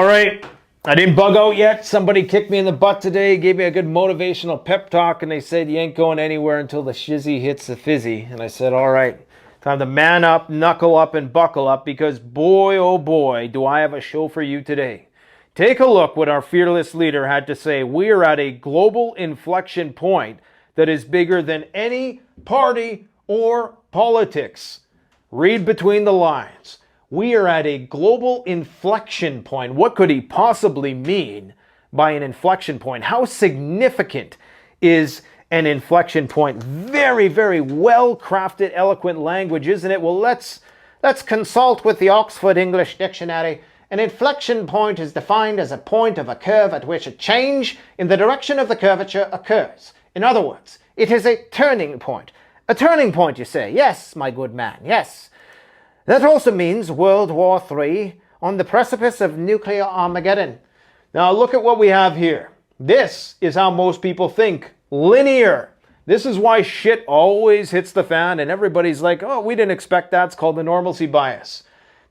All right, I didn't bug out yet. Somebody kicked me in the butt today, gave me a good motivational pep talk, and they said, you ain't going anywhere until the shizzy hits the fizzy. And I said, all right, time to man up, knuckle up, and buckle up, because boy, oh boy, do I have a show for you today. Take a look what our fearless leader had to say. We are at a global inflection point that is bigger than any party or politics. Read between the lines. We are at a global inflection point. What could he possibly mean by an inflection point? How significant is an inflection point? Very, very well-crafted, eloquent language, isn't it? Well, let's consult with the Oxford English Dictionary. An inflection point is defined as a point of a curve at which a change in the direction of the curvature occurs. In other words, it is a turning point. A turning point, you say? Yes, my good man, yes. That also means World War III, on the precipice of nuclear Armageddon. Now look at what we have here. This is how most people think. Linear. This is why shit always hits the fan and everybody's like, oh, we didn't expect that. It's called the normalcy bias.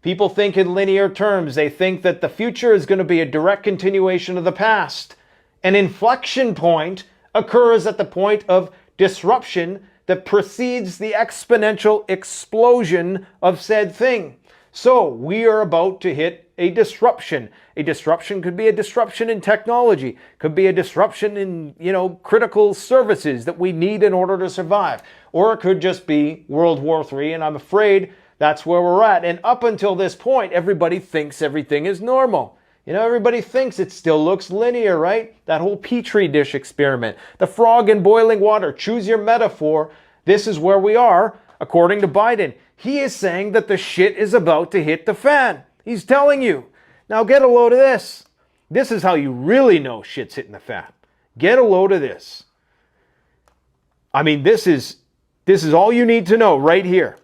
People think in linear terms. They think that the future is going to be a direct continuation of the past. An inflection point occurs at the point of disruption that precedes the exponential explosion of said thing. So we are about to hit a disruption. A disruption could be a disruption in technology, could be a disruption in, critical services that we need in order to survive. Or it could just be World War III, and I'm afraid that's where we're at. And up until this point, everybody thinks everything is normal. Everybody thinks it still looks linear, right? That whole Petri dish experiment. The frog in boiling water. Choose your metaphor. This is where we are, according to Biden. He is saying that the shit is about to hit the fan. He's telling you. Now get a load of this. This is how you really know shit's hitting the fan. Get a load of this. I mean, this is all you need to know right here.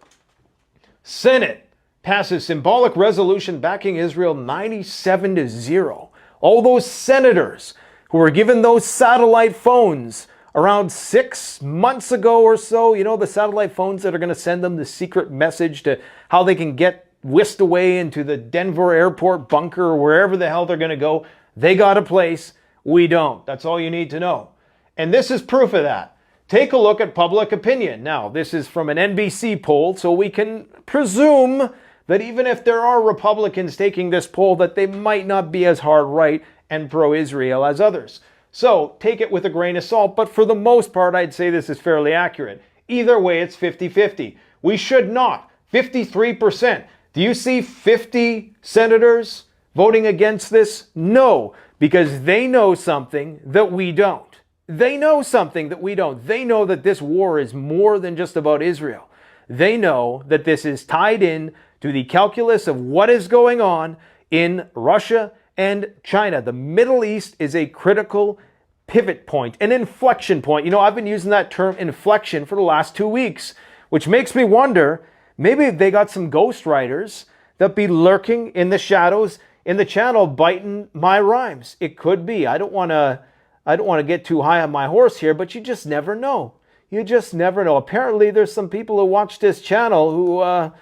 Senate passes symbolic resolution backing Israel 97-0. All those senators who were given those satellite phones around 6 months ago or so, the satellite phones that are going to send them the secret message to how they can get whisked away into the Denver airport bunker or wherever the hell they're going to go. They got a place. We don't. That's all you need to know. And this is proof of that. Take a look at public opinion. Now, this is from an NBC poll, so we can presume that even if there are Republicans taking this poll, that they might not be as hard right and pro-Israel as others. So take it with a grain of salt, but for the most part, I'd say this is fairly accurate. Either way, it's 50-50. We should not. 53%. Do you see 50 senators voting against this? No, because they know something that we don't. They know something that we don't. They know that this war is more than just about Israel. They know that this is tied in to the calculus of what is going on in Russia and China. The Middle East is a critical pivot point, an inflection point. I've been using that term inflection for the last 2 weeks, which makes me wonder, maybe they got some ghostwriters that be lurking in the shadows in the channel biting my rhymes. It could be. I don't want to get too high on my horse here, but you just never know. You just never know. Apparently, there's some people who watch this channel who are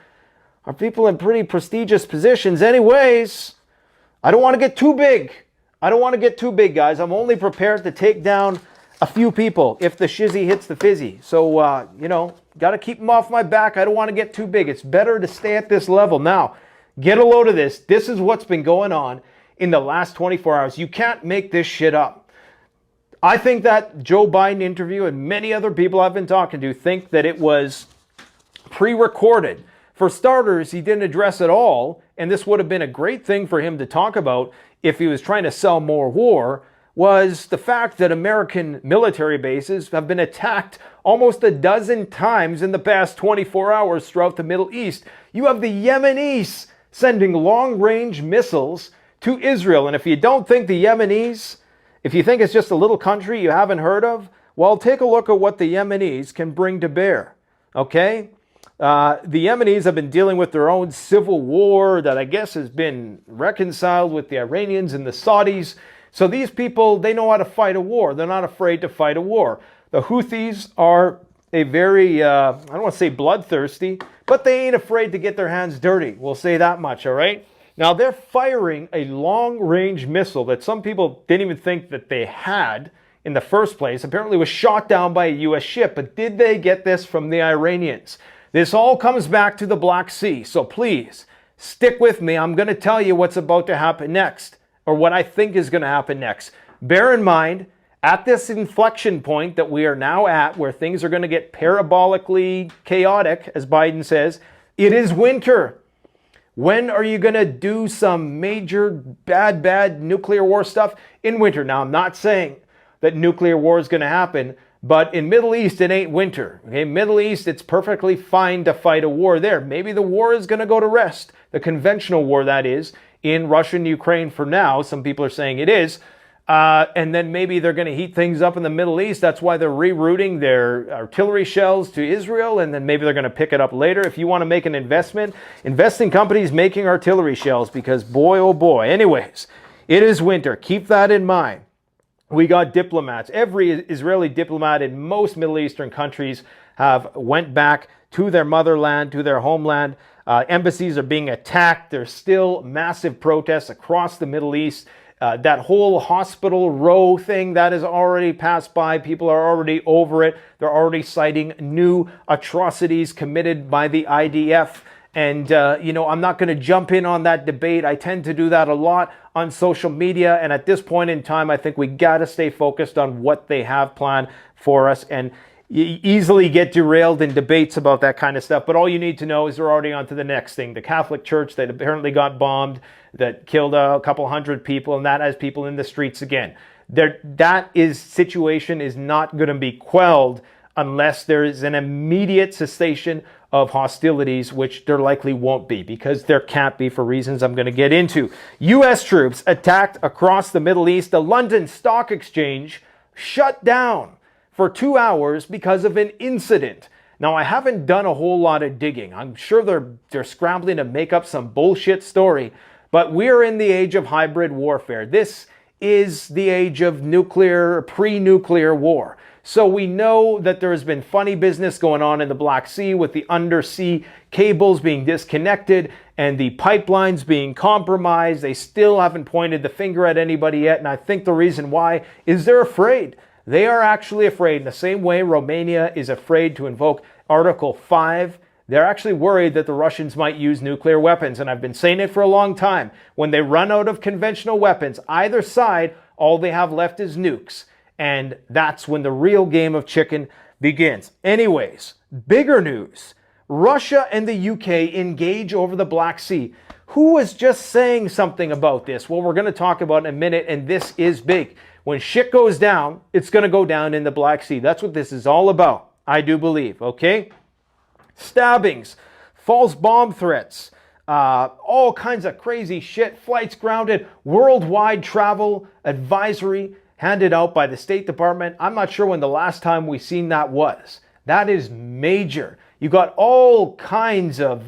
people in pretty prestigious positions. Anyways, I don't want to get too big. I don't want to get too big, guys. I'm only prepared to take down a few people if the shizzy hits the fizzy. So, got to keep them off my back. I don't want to get too big. It's better to stay at this level. Now, get a load of this. This is what's been going on in the last 24 hours. You can't make this shit up. I think that Joe Biden interview and many other people I've been talking to think that it was pre-recorded. For starters, he didn't address it all, and this would have been a great thing for him to talk about if he was trying to sell more war, was the fact that American military bases have been attacked almost a dozen times in the past 24 hours throughout the Middle East. You have the Yemenis sending long-range missiles to Israel, and if you don't think the Yemenis, if you think it's just a little country you haven't heard of, well, take a look at what the Yemenis can bring to bear, okay? The Yemenis have been dealing with their own civil war that I guess has been reconciled with the Iranians and the Saudis. So these people, they know how to fight a war. They're not afraid to fight a war. The Houthis are a very, I don't want to say bloodthirsty, but they ain't afraid to get their hands dirty. We'll say that much, all right? Now, they're firing a long-range missile that some people didn't even think that they had in the first place. Apparently, it was shot down by a U.S. ship. But did they get this from the Iranians? This all comes back to the Black Sea. So please, stick with me. I'm going to tell you what's about to happen next, or what I think is going to happen next. Bear in mind, at this inflection point that we are now at, where things are going to get parabolically chaotic, as Biden says, it is winter. When are you going to do some major bad nuclear war stuff? In winter. Now, I'm not saying that nuclear war is going to happen, but in Middle East, it ain't winter. Okay, Middle East, it's perfectly fine to fight a war there. Maybe the war is going to go to rest. The conventional war, that is, in Russia and Ukraine for now. Some people are saying it is. And then maybe they're going to heat things up in the Middle East. That's why they're rerouting their artillery shells to Israel, and then maybe they're going to pick it up later. If you want to make an investment, invest in companies making artillery shells, because boy, oh boy. Anyways, it is winter. Keep that in mind. We got diplomats. Every Israeli diplomat in most Middle Eastern countries have went back to their motherland, to their homeland. Embassies are being attacked. There's still massive protests across the Middle East. That whole hospital row thing, that has already passed by. People are already over it. They're already citing new atrocities committed by the IDF. And, I'm not going to jump in on that debate. I tend to do that a lot on social media. And at this point in time, I think we got to stay focused on what they have planned for us. And you easily get derailed in debates about that kind of stuff. But all you need to know is they're already on to the next thing. The Catholic Church that apparently got bombed, that killed a couple hundred people, and that has people in the streets again. Situation is not going to be quelled unless there is an immediate cessation of hostilities, which there likely won't be, because there can't be for reasons I'm going to get into. U.S. troops attacked across the Middle East. The London Stock Exchange shut down for 2 hours because of an incident. Now, I haven't done a whole lot of digging. I'm sure they're scrambling to make up some bullshit story, but we're in the age of hybrid warfare. This is the age of pre-nuclear war. So we know that there has been funny business going on in the Black Sea with the undersea cables being disconnected and the pipelines being compromised. They still haven't pointed the finger at anybody yet, and I think the reason why is they're afraid. They are actually afraid. In the same way Romania is afraid to invoke Article 5, they're actually worried that the Russians might use nuclear weapons. And I've been saying it for a long time. When they run out of conventional weapons, either side, all they have left is nukes. And that's when the real game of chicken begins. Anyways, bigger news. Russia and the UK engage over the Black Sea. Who was just saying something about this? Well, we're going to talk about it in a minute, and this is big. When shit goes down, it's going to go down in the Black Sea. That's what this is all about, I do believe, okay? Stabbings, false bomb threats, all kinds of crazy shit, flights grounded, worldwide travel advisory handed out by the State Department. I'm not sure when the last time we seen that was. That is major. You got all kinds of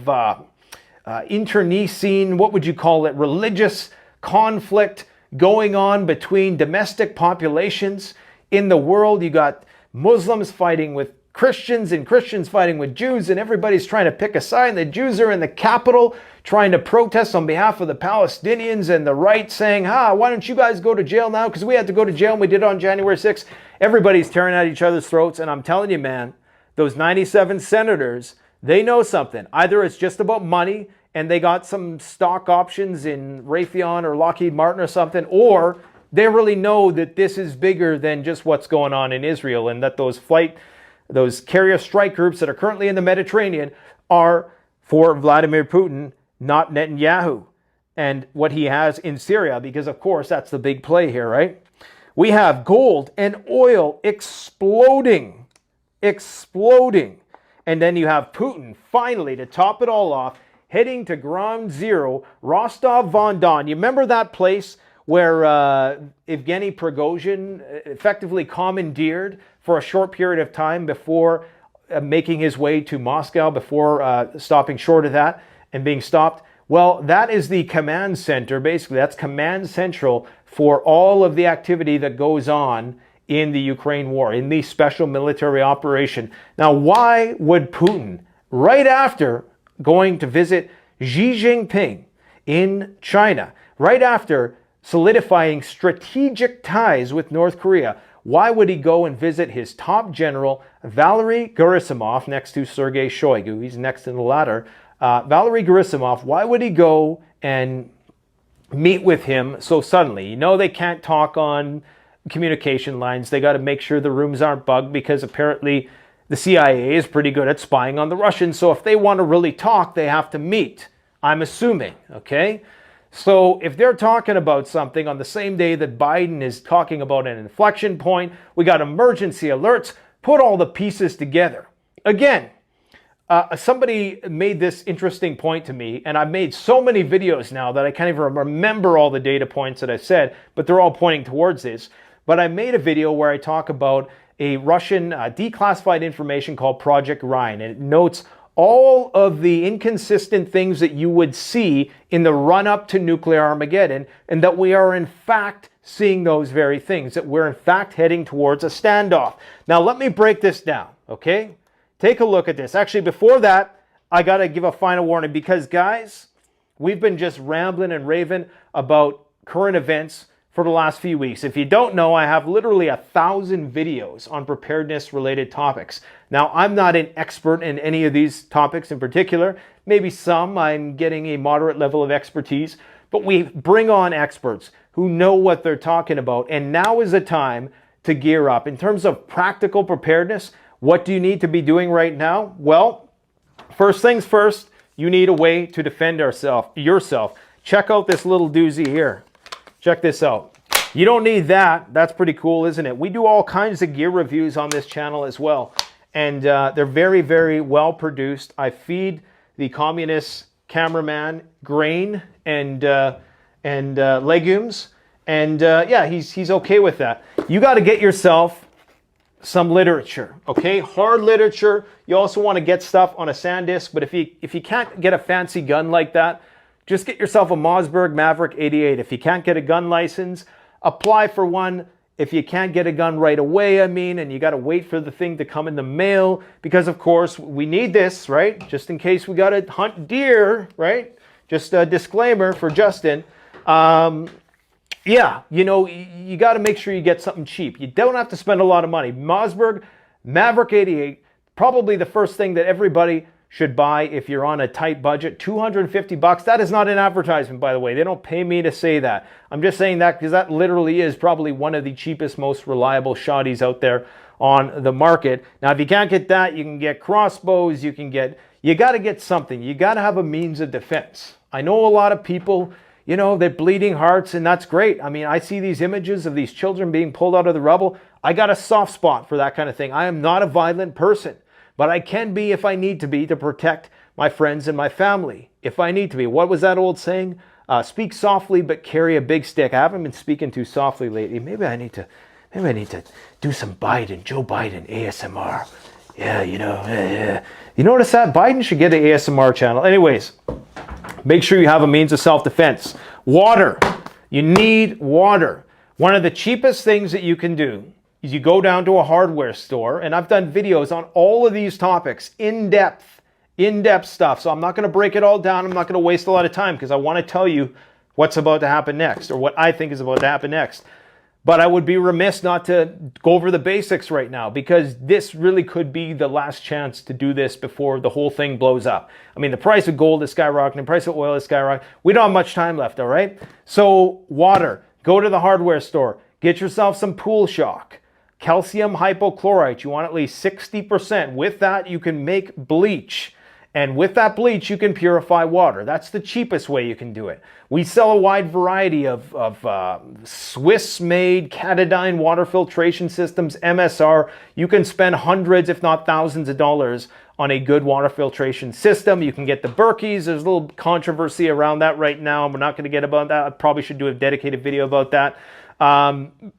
internecine, what would you call it, religious conflict going on between domestic populations in the world. You got Muslims fighting with Christians and Christians fighting with Jews, and everybody's trying to pick a side. And the Jews are in the capital trying to protest on behalf of the Palestinians, and the right saying, why don't you guys go to jail now? Because we had to go to jail and we did it on January 6th. Everybody's tearing at each other's throats. And I'm telling you, man, those 97 senators, they know something. Either it's just about money and they got some stock options in Raytheon or Lockheed Martin or something, or they really know that this is bigger than just what's going on in Israel, and that those carrier strike groups that are currently in the Mediterranean are for Vladimir Putin, not Netanyahu, and what he has in Syria, because of course that's the big play here, right? We have gold and oil exploding. And then you have Putin, finally, to top it all off, heading to ground zero, Rostov-on-Don. You remember that place where Evgeny Prigozhin effectively commandeered for a short period of time before making his way to Moscow, before stopping short of that and being stopped? Well, that is the command center. Basically, that's command central for all of the activity that goes on in the Ukraine war, in the special military operation. Now, why would Putin, right after going to visit Xi Jinping in China, right after solidifying strategic ties with North Korea. Why would he go and visit his top general, Valery Gerasimov, next to Sergei Shoigu? He's next in the ladder. Valery Gerasimov, why would he go and meet with him so suddenly? You know, they can't talk on communication lines. They got to make sure the rooms aren't bugged because apparently the CIA is pretty good at spying on the Russians. So if they want to really talk, they have to meet, I'm assuming, okay? So if they're talking about something on the same day that Biden is talking about an inflection point, we got emergency alerts, put all the pieces together. Again, somebody made this interesting point to me, and I've made so many videos now that I can't even remember all the data points that I said, but they're all pointing towards this. But I made a video where I talk about a Russian declassified information called Project Ryan, and it notes all of the inconsistent things that you would see in the run-up to nuclear Armageddon, and that we are in fact seeing those very things, that we're in fact heading towards a standoff. Now let me break this down, okay? Take a look at this. Actually, before that, I got to give a final warning because, guys, we've been just rambling and raving about current events for the last few weeks. If you don't know, I have literally 1,000 videos on preparedness-related topics. Now, I'm not an expert in any of these topics in particular. Maybe some I'm getting a moderate level of expertise, but we bring on experts who know what they're talking about, and now is the time to gear up. In terms of practical preparedness, what do you need to be doing right now? Well, first things first, you need a way to defend yourself. Check out this little doozy here. Check this out. You don't need that. That's pretty cool, isn't it? We do all kinds of gear reviews on this channel as well. And they're very, very well produced. I feed the communist cameraman grain and legumes. And yeah, he's okay with that. You got to get yourself some literature, okay? Hard literature. You also want to get stuff on a SanDisk, but if you can't get a fancy gun like that, just get yourself a Mossberg Maverick 88. If you can't get a gun license, apply for one. If you can't get a gun right away, and you got to wait for the thing to come in the mail, because of course we need this, right? Just in case we got to hunt deer, right? Just a disclaimer for Justin. Yeah, you know, you got to make sure you get something cheap. You don't have to spend a lot of money. Mossberg Maverick 88, probably the first thing that everybody should buy if you're on a tight budget. $250. That is not an advertisement, by the way. They don't pay me to say that. I'm just saying that because that literally is probably one of the cheapest, most reliable shotties out there on the market. Now, if you can't get that, you can get crossbows. You got to get something. You got to have a means of defense. I know a lot of people, you know, they're bleeding hearts, and that's great. I mean, I see these images of these children being pulled out of the rubble. I got a soft spot for that kind of thing. I am not a violent person, but I can be if I need to be to protect my friends and my family, if I need to be. What was that old saying? Speak softly, but carry a big stick. I haven't been speaking too softly lately. Maybe I need to do some Joe Biden ASMR. Yeah, you know, yeah. You notice that? Biden should get an ASMR channel. Anyways, make sure you have a means of self-defense. Water. You need water. One of the cheapest things that you can do is you go down to a hardware store, and I've done videos on all of these topics, in-depth stuff. So I'm not going to break it all down. I'm not going to waste a lot of time because I want to tell you what's about to happen next, or what I think is about to happen next. But I would be remiss not to go over the basics right now, because this really could be the last chance to do this before the whole thing blows up. I mean, the price of gold is skyrocketing, the price of oil is skyrocketing. We don't have much time left, all right? So water, go to the hardware store, get yourself some pool shock. Calcium hypochlorite, you want at least 60%. With that, you can make bleach. And with that bleach, you can purify water. That's the cheapest way you can do it. We sell a wide variety of Swiss-made Katadyn water filtration systems, MSR. You can spend hundreds, if not thousands of dollars on a good water filtration system. You can get the Berkeys. There's a little controversy around that right now. We're not going to get about that. I probably should do a dedicated video about that.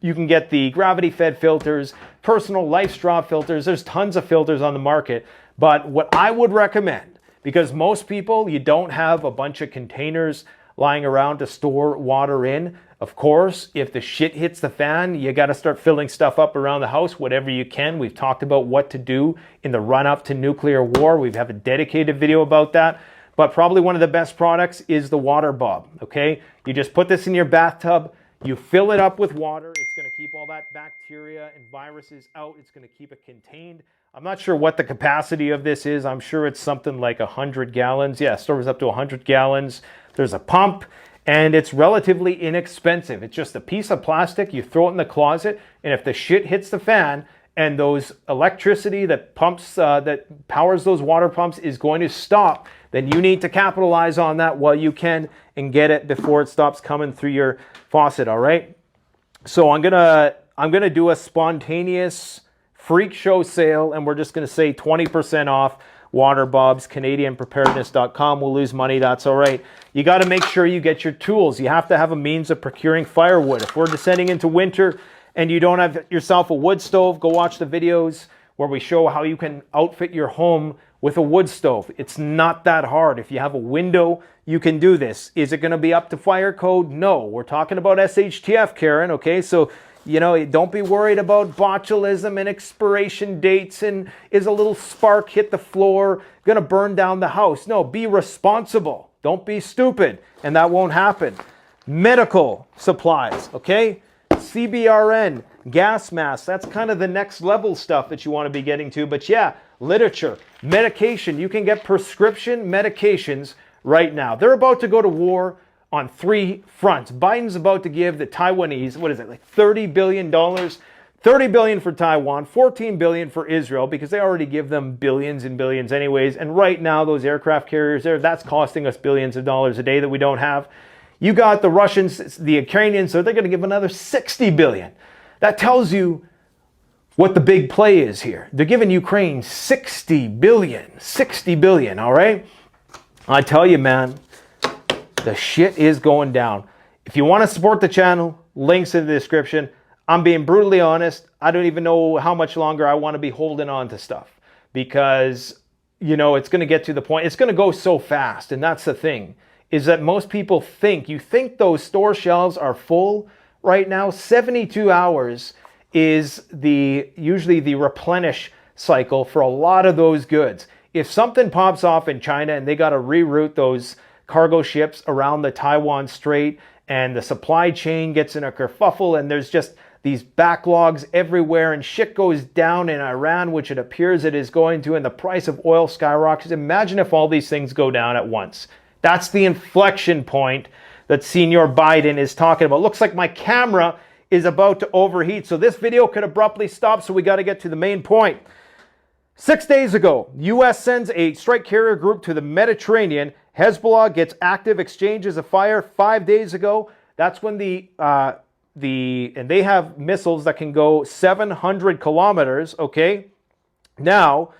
You can get the gravity-fed filters, personal life straw filters. There's tons of filters on the market. But what I would recommend, because most people, you don't have a bunch of containers lying around to store water in. Of course, if the shit hits the fan, you got to start filling stuff up around the house, whatever you can. We've talked about what to do in the run-up to nuclear war. We have a dedicated video about that. but probably one of the best products is the water bob, okay? You just put this in your bathtub, you fill it up with water, it's gonna keep all that bacteria and viruses out, it's gonna keep it contained. I'm not sure what the capacity of this is. I'm sure it's something like 100 gallons. Yeah, stores up to 100 gallons. There's a pump, and it's relatively inexpensive. It's just a piece of plastic. You throw it in the closet, and if the shit hits the fan, and those electricity that pumps, that powers those water pumps is going to stop, then you need to capitalize on that while you can and get it before it stops coming through your faucet, all right? So I'm gonna do a spontaneous freak show sale, and we're just gonna say 20% off water bobs. CanadianPreparedness.com. We'll lose money, that's all right. You got to make sure you get your tools. You have to have a means of procuring firewood. If we're descending into winter and you don't have yourself a wood stove, go watch the videos where we show how you can outfit your home with a wood stove. It's not that hard. If you have a window, you can do this. Is it going to be up to fire code? No. We're talking about SHTF, Karen, okay? So, you know, don't be worried about botulism and expiration dates and is a little spark hit the floor going to burn down the house? No, be responsible. Don't be stupid, and that won't happen. Medical supplies, okay? CBRN, gas masks, that's kind of the next level stuff that you want to be getting to. But yeah, literature, medication. You can get prescription medications right now. They're about to go to war on 3 fronts. Biden's about to give the Taiwanese, what is it, like $30 billion? $30 billion for Taiwan, $14 billion for Israel, because they already give them billions and billions anyways. And right now, those aircraft carriers there, that's costing us billions of dollars a day that we don't have. You got the Russians, the Ukrainians, so they're going to give another $60 billion. That tells you what the big play is here. They're giving Ukraine $60 billion. $60 billion, all right? I tell you, man, the shit is going down. If you want to support the channel, links in the description. I'm being brutally honest. I don't even know how much longer I want to be holding on to stuff because, you know, it's going to get to the point. It's going to go so fast. And that's the thing, is that most people think, you think those store shelves are full right now. 72 hours is usually the replenish cycle for a lot of those goods. If something pops off in China and they got to reroute those cargo ships around the Taiwan Strait and the supply chain gets in a kerfuffle and there's just these backlogs everywhere and shit goes down in Iran, which it appears it is going to, and the price of oil skyrockets. Imagine if all these things go down at once. That's the inflection point that Senior Biden is talking about. Looks like my camera is about to overheat, so this video could abruptly stop, so we got to get to the main point. 6 days ago, U.S. sends a strike carrier group to the Mediterranean. Hezbollah gets active exchanges of fire 5 days ago. That's when and they have missiles that can go 700 kilometers, okay? Now,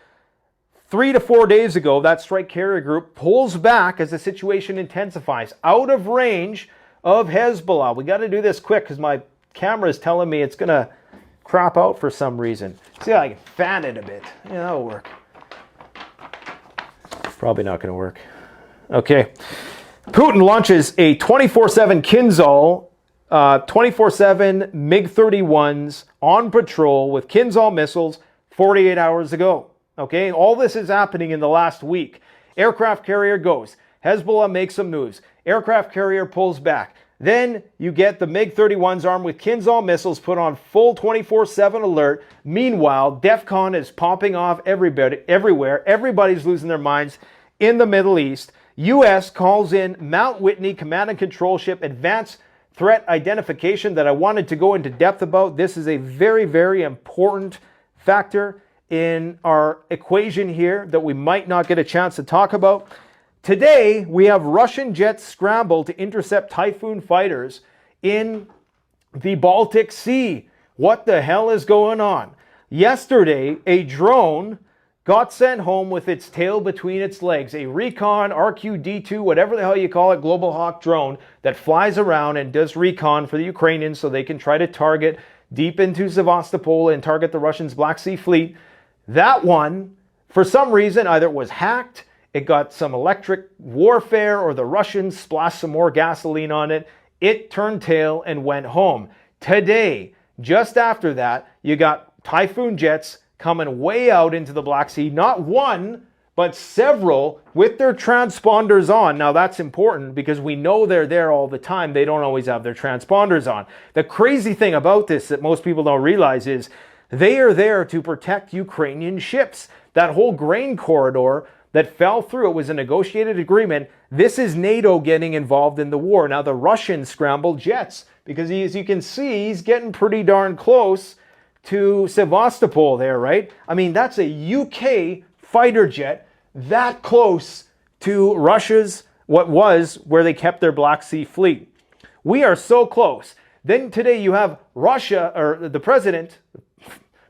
3 to 4 days ago, that strike carrier group pulls back as the situation intensifies, out of range of Hezbollah. We got to do this quick because my camera is telling me it's going to crop out for some reason. See how I can fan it a bit. Yeah, that'll work. Probably not going to work. Okay. Putin launches a 24/7 Kinzhal, 24/7 MiG-31s on patrol with Kinzhal missiles 48 hours ago. Okay, all this is happening in the last week. Aircraft carrier goes. Hezbollah makes some moves. Aircraft carrier pulls back. Then you get the MiG-31s armed with Kinzhal missiles put on full 24/7 alert. Meanwhile, DEFCON is popping off everywhere. Everybody's losing their minds in the Middle East. U.S. calls in Mount Whitney Command and Control Ship Advanced Threat Identification that I wanted to go into depth about. This is a very, very important factor in our equation here that we might not get a chance to talk about. Today, we have Russian jets scramble to intercept Typhoon fighters in the Baltic Sea. What the hell is going on? Yesterday, a drone got sent home with its tail between its legs. A recon RQ-D2, whatever the hell you call it, Global Hawk drone that flies around and does recon for the Ukrainians so they can try to target deep into Sevastopol and target the Russians' Black Sea Fleet. That one, for some reason, either it was hacked, it got some electric warfare, or the Russians splashed some more gasoline on it. It turned tail and went home. Today, just after that, you got Typhoon jets coming way out into the Black Sea. Not one, but several with their transponders on. Now that's important because we know they're there all the time. They don't always have their transponders on. The crazy thing about this that most people don't realize is they are there to protect Ukrainian ships. That whole grain corridor that fell through, it was a negotiated agreement. This is NATO getting involved in the war. Now the Russians scrambled jets because as you can see, he's getting pretty darn close to Sevastopol there, right? I mean, that's a UK fighter jet that close to Russia's, what was where they kept their Black Sea fleet. We are so close. Then today you have Russia, or the president,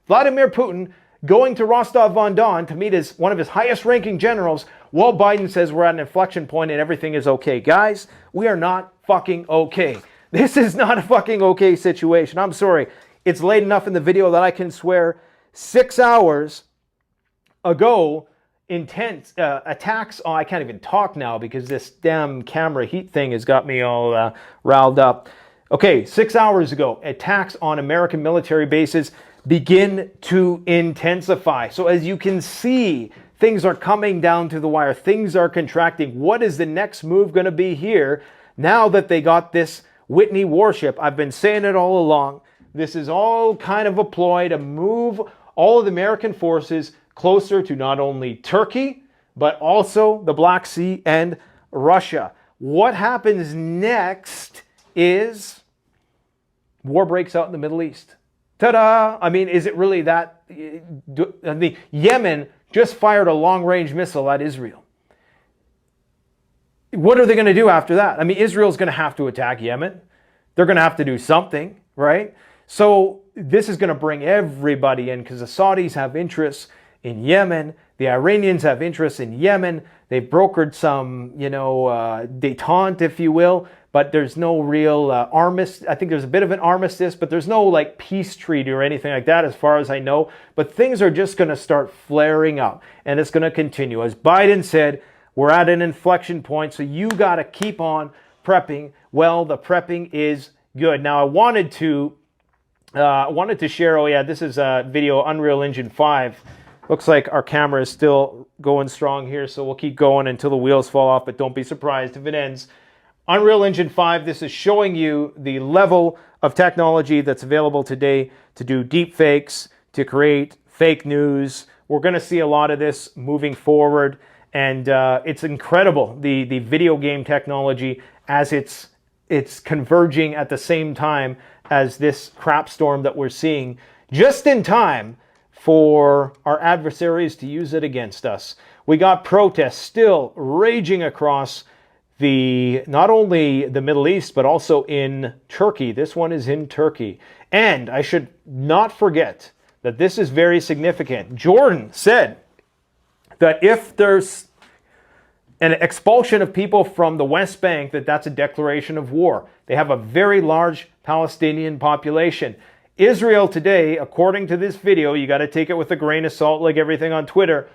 Vladimir Putin, going to Rostov-on-Don to meet one of his highest ranking generals, while Biden says we're at an inflection point and everything is okay. Guys, we are not fucking okay. This is not a fucking okay situation. I'm sorry. It's late enough in the video that I can swear 6 hours ago, intense attacks. Oh, I can't even talk now because this damn camera heat thing has got me all riled up. Okay, 6 hours ago, attacks on American military bases begin to intensify. So as you can see, things are coming down to the wire. Things are contracting. What is the next move going to be here now that they got this Whitney warship? I've been saying it all along. This is all kind of a ploy to move all of the American forces closer to not only Turkey, but also the Black Sea and Russia. What happens next is war breaks out in the Middle East. Ta-da! I mean, is it really that? Yemen just fired a long-range missile at Israel. What are they going to do after that? I mean, Israel's going to have to attack Yemen. They're going to have to do something, right? So this is going to bring everybody in because the Saudis have interests in Yemen. The Iranians have interests in Yemen. They've brokered some, détente, if you will, but there's no real armistice. I think there's a bit of an armistice, but there's no like peace treaty or anything like that as far as I know. But things are just going to start flaring up and it's going to continue. As Biden said, we're at an inflection point, so you got to keep on prepping. Well, the prepping is good. Now, I wanted to share, oh yeah, this is a video, Unreal Engine 5. Looks like our camera is still going strong here, so we'll keep going until the wheels fall off, but don't be surprised if it ends. Unreal Engine 5, this is showing you the level of technology that's available today to do deep fakes, to create fake news. We're going to see a lot of this moving forward, and it's incredible, the video game technology as it's converging at the same time as this crap storm that we're seeing, just in time for our adversaries to use it against us. We got protests still raging across not only the Middle East, but also in Turkey. This one is in Turkey. And I should not forget that this is very significant. Jordan said that if there's an expulsion of people from the West Bank, that's a declaration of war. They have a very large Palestinian population. Israel today, according to this video, you got to take it with a grain of salt like everything on Twitter,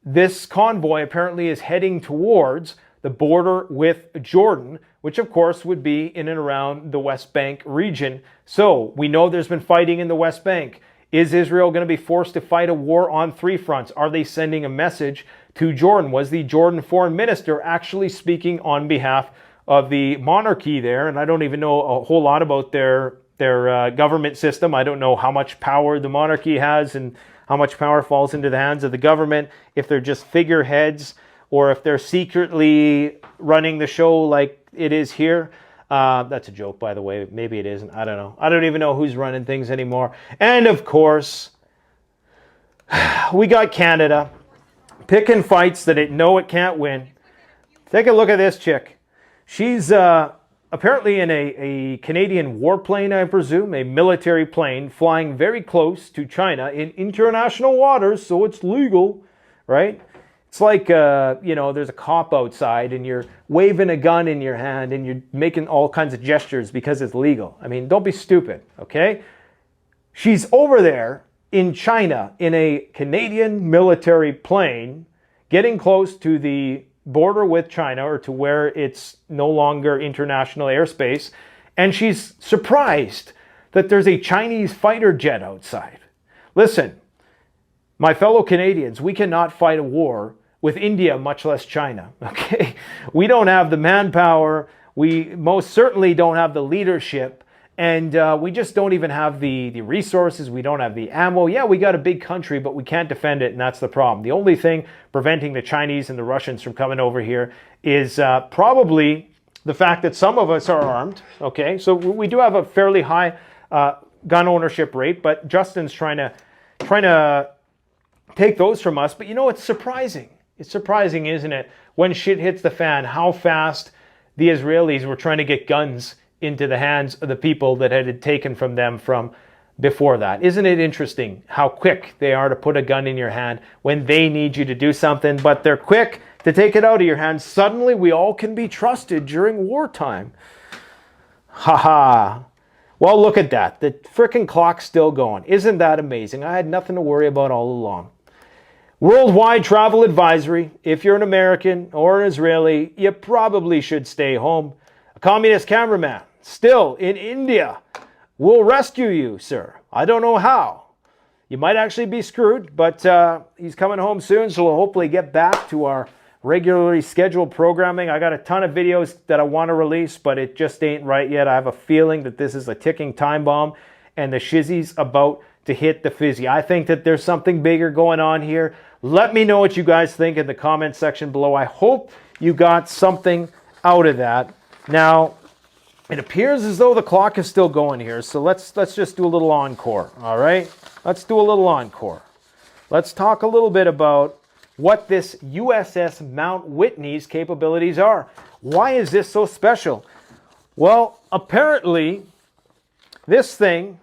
this convoy apparently is heading towards the border with Jordan, which of course would be in and around the West Bank region. So we know there's been fighting in the West Bank. Is Israel going to be forced to fight a war on three fronts? Are they sending a message to Jordan? Was the Jordan foreign minister actually speaking on behalf of the monarchy there? And I don't even know a whole lot about their government system. I don't know how much power the monarchy has and how much power falls into the hands of the government, if they're just figureheads or if they're secretly running the show like it is here. That's a joke, by the way. Maybe it isn't. I don't know. I don't even know who's running things anymore. And of course, we got Canada picking fights that it know it can't win. Take a look at this chick. She's apparently in a Canadian warplane, I presume, a military plane flying very close to China in international waters, so it's legal, right? It's like, there's a cop outside and you're waving a gun in your hand and you're making all kinds of gestures because it's legal. I mean, don't be stupid, okay? She's over there in China in a Canadian military plane getting close to the border with China, or to where it's no longer international airspace, and she's surprised that there's a Chinese fighter jet outside. Listen, my fellow Canadians, we cannot fight a war with India, much less China. Okay, we don't have the manpower. We most certainly don't have the leadership, and we just don't even have the resources. We don't have the ammo. Yeah, we got a big country, but we can't defend it, and that's the problem. The only thing preventing the Chinese and the Russians from coming over here is probably the fact that some of us are armed. Okay, so we do have a fairly high gun ownership rate, but Justin's trying to take those from us. But you know, it's surprising. It's surprising, isn't it, when shit hits the fan, how fast the Israelis were trying to get guns into the hands of the people that had taken from them from before that. Isn't it interesting how quick they are to put a gun in your hand when they need you to do something, but they're quick to take it out of your hands? Suddenly, we all can be trusted during wartime. Ha. Well, look at that. The frickin' clock's still going. Isn't that amazing? I had nothing to worry about all along. Worldwide travel advisory. If you're an American or an Israeli, you probably should stay home. A communist cameraman still in India will rescue you, sir. I don't know how. You might actually be screwed, but he's coming home soon, so we'll hopefully get back to our regularly scheduled programming. I got a ton of videos that I want to release, but it just ain't right yet. I have a feeling that this is a ticking time bomb, and the shizzy's about to hit the fizzy. I think that there's something bigger going on here. Let me know what you guys think in the comment section below. I hope you got something out of that. Now, it appears as though the clock is still going here, so let's just do a little encore, all right? Let's do a little encore. Let's talk a little bit about what this USS Mount Whitney's capabilities are. Why is this so special? Well, apparently, this thing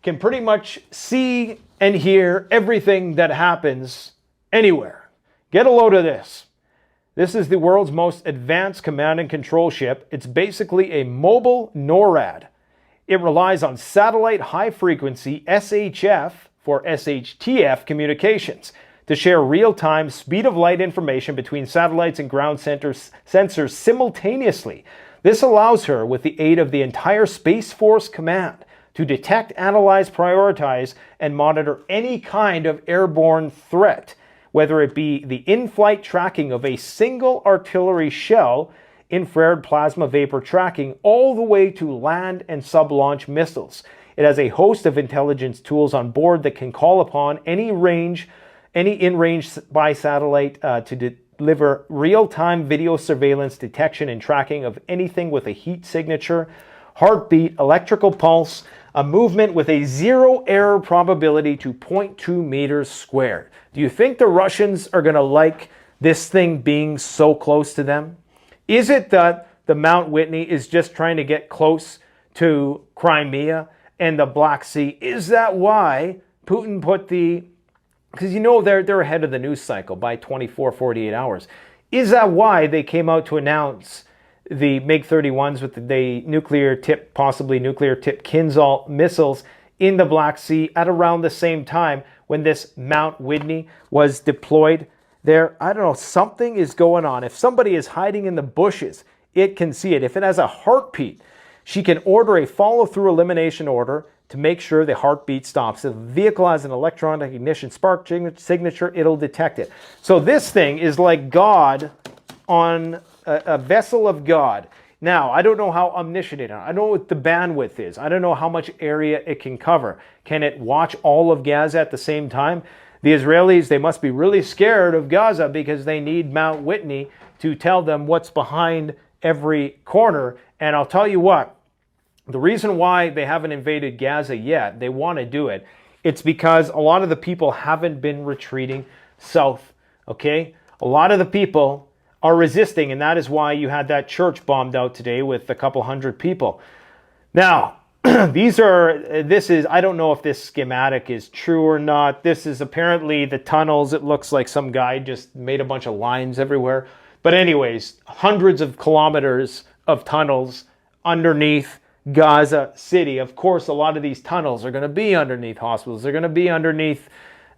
can pretty much see and hear everything that happens anywhere. Get a load of this. This is the world's most advanced command and control ship. It's basically a mobile NORAD. It relies on satellite high-frequency SHF for SHTF communications to share real-time speed-of-light information between satellites and ground sensors simultaneously. This allows her, with the aid of the entire Space Force Command, to detect, analyze, prioritize, and monitor any kind of airborne threat, whether it be the in-flight tracking of a single artillery shell, infrared plasma vapor tracking, all the way to land and sub-launch missiles. It has a host of intelligence tools on board that can call upon any in-range by satellite to deliver real-time video surveillance, detection, and tracking of anything with a heat signature, heartbeat, electrical pulse, a movement with a zero error probability to 0.2 meters squared. Do you think the Russians are going to like this thing being so close to them? Is it that the Mount Whitney is just trying to get close to Crimea and the Black Sea? Is that why Putin put because you know they're ahead of the news cycle by 24, 48 hours. Is that why they came out to announce the MiG-31s with the possibly nuclear-tipped Kinzhal missiles in the Black Sea at around the same time when this Mount Whitney was deployed there? I don't know, something is going on. If somebody is hiding in the bushes, it can see it. If it has a heartbeat, she can order a follow-through elimination order to make sure the heartbeat stops. If the vehicle has an electronic ignition spark signature, it'll detect it. So this thing is like God on a vessel of God. Now, I don't know how omniscient it is. I don't know what the bandwidth is. I don't know how much area it can cover. Can it watch all of Gaza at the same time? The Israelis, they must be really scared of Gaza because they need Mount Whitney to tell them what's behind every corner. And I'll tell you what, the reason why they haven't invaded Gaza yet, they want to do it, it's because a lot of the people haven't been retreating south, okay? A lot of the people are resisting, and that is why you had that church bombed out today with a couple hundred people. Now, I don't know if this schematic is true or not. This is apparently the tunnels. It looks like some guy just made a bunch of lines everywhere. But anyways, hundreds of kilometers of tunnels underneath Gaza City. Of course, a lot of these tunnels are going to be underneath hospitals. They're going to be underneath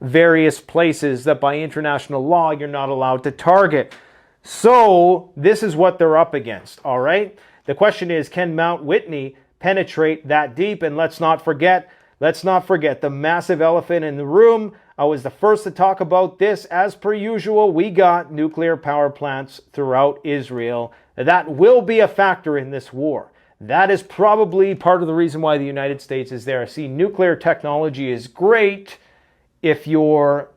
various places that by international law you're not allowed to target. So this is what they're up against, all right? The question is, can Mount Whitney penetrate that deep? And let's not forget let's not forget the massive elephant in the room. I was the first to talk about this. As per usual, we got nuclear power plants throughout Israel. That will be a factor in this war. That is probably part of the reason why the United States is there. See, nuclear technology is great if you're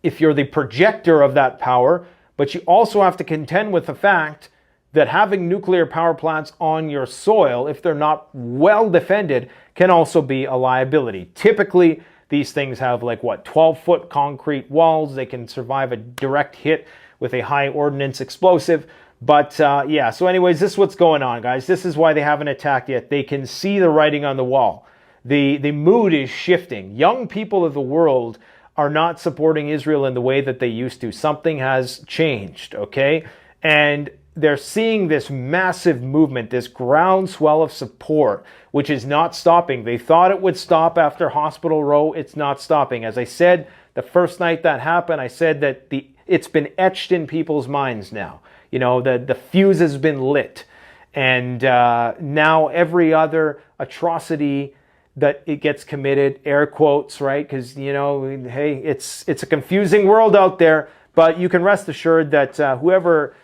the projector of that power, but you also have to contend with the fact that having nuclear power plants on your soil, if they're not well defended, can also be a liability. Typically, these things have 12-foot concrete walls. They can survive a direct hit with a high ordnance explosive. But yeah, so anyways, this is what's going on, guys. This is why they haven't attacked yet. They can see the writing on the wall. The mood is shifting. Young people of the world are not supporting Israel in the way that they used to. Something has changed, okay? And they're seeing this massive movement, this groundswell of support, which is not stopping. They thought it would stop after Hospital Row. It's not stopping. As I said, the first night that happened, I said that it's been etched in people's minds now. You know, the fuse has been lit. And now every other atrocity that it gets committed, air quotes, right? Because, you know, hey, it's a confusing world out there. But you can rest assured that whoever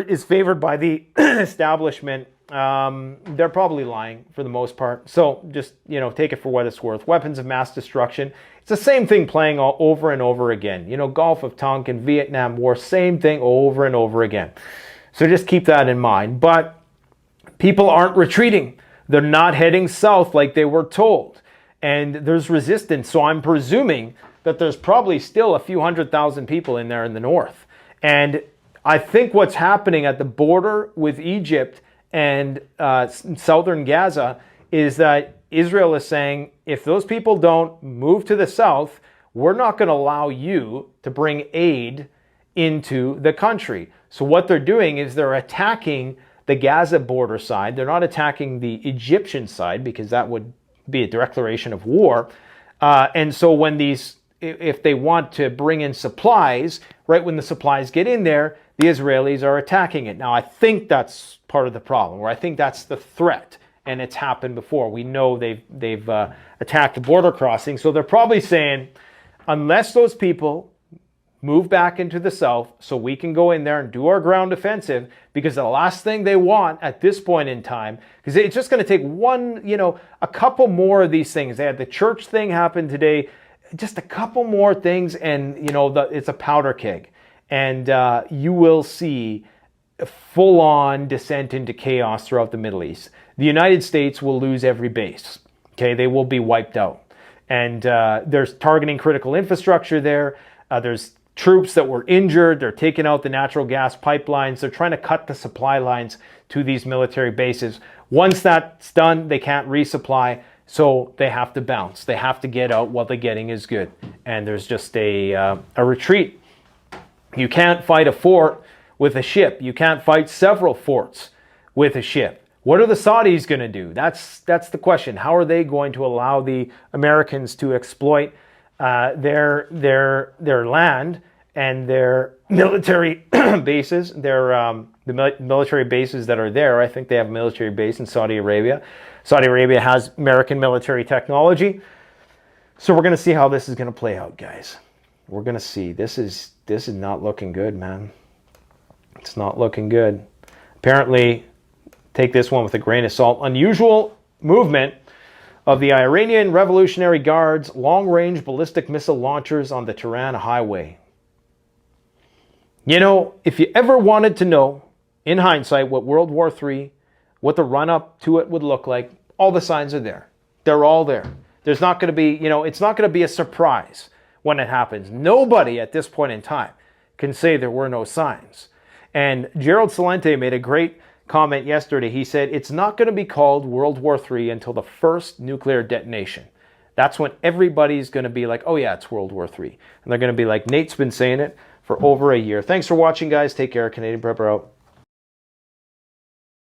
is favored by the establishment, they're probably lying for the most part. So just, you know, take it for what it's worth. Weapons of mass destruction. It's the same thing playing all over and over again. You know, Gulf of Tonkin, Vietnam War, same thing over and over again. So just keep that in mind. But people aren't retreating. They're not heading south like they were told. And there's resistance. So I'm presuming that there's probably still a few 100,000 people in there in the north. And I think what's happening at the border with Egypt and southern Gaza is that Israel is saying, if those people don't move to the south, we're not going to allow you to bring aid into the country. So what they're doing is they're attacking the Gaza border side. They're not attacking the Egyptian side because that would be a declaration of war. And so when if they want to bring in supplies, right when the supplies get in there, the Israelis are attacking it. Now, I think that's part of the problem, or I think that's the threat, and it's happened before. We know they've attacked the border crossing, so they're probably saying, unless those people move back into the south so we can go in there and do our ground offensive, because the last thing they want at this point in time, because it's just going to take a couple more of these things. They had the church thing happen today, just a couple more things, and it's a powder keg. And you will see a full-on descent into chaos throughout the Middle East. The United States will lose every base. Okay, they will be wiped out. And there's targeting critical infrastructure there. There's troops that were injured. They're taking out the natural gas pipelines. They're trying to cut the supply lines to these military bases. Once that's done, they can't resupply. So they have to bounce. They have to get out while the getting is good. And there's just a retreat. You can't fight a fort with a ship. You can't fight several forts with a ship. What are the Saudis going to do? That's the question. How are they going to allow the Americans to exploit their land and their military bases? The military bases that are there. I think they have a military base in Saudi Arabia. Saudi Arabia has American military technology. So we're going to see how this is going to play out, guys. We're going to see. This is not looking good, man. It's not looking good. Apparently, take this one with a grain of salt. Unusual movement of the Iranian Revolutionary Guard's long-range ballistic missile launchers on the Tehran highway. You know, if you ever wanted to know, in hindsight, what World War III, what the run-up to it would look like, all the signs are there. They're all there. There's not going to be, it's not going to be a surprise when it happens. Nobody at this point in time can say there were no signs. And Gerald Celente made a great comment yesterday. He said, it's not going to be called World War III until the first nuclear detonation. That's when everybody's going to be like, oh yeah, it's World War III. And they're going to be like, Nate's been saying it for over a year. Thanks for watching, guys. Take care. Canadian Prepper out.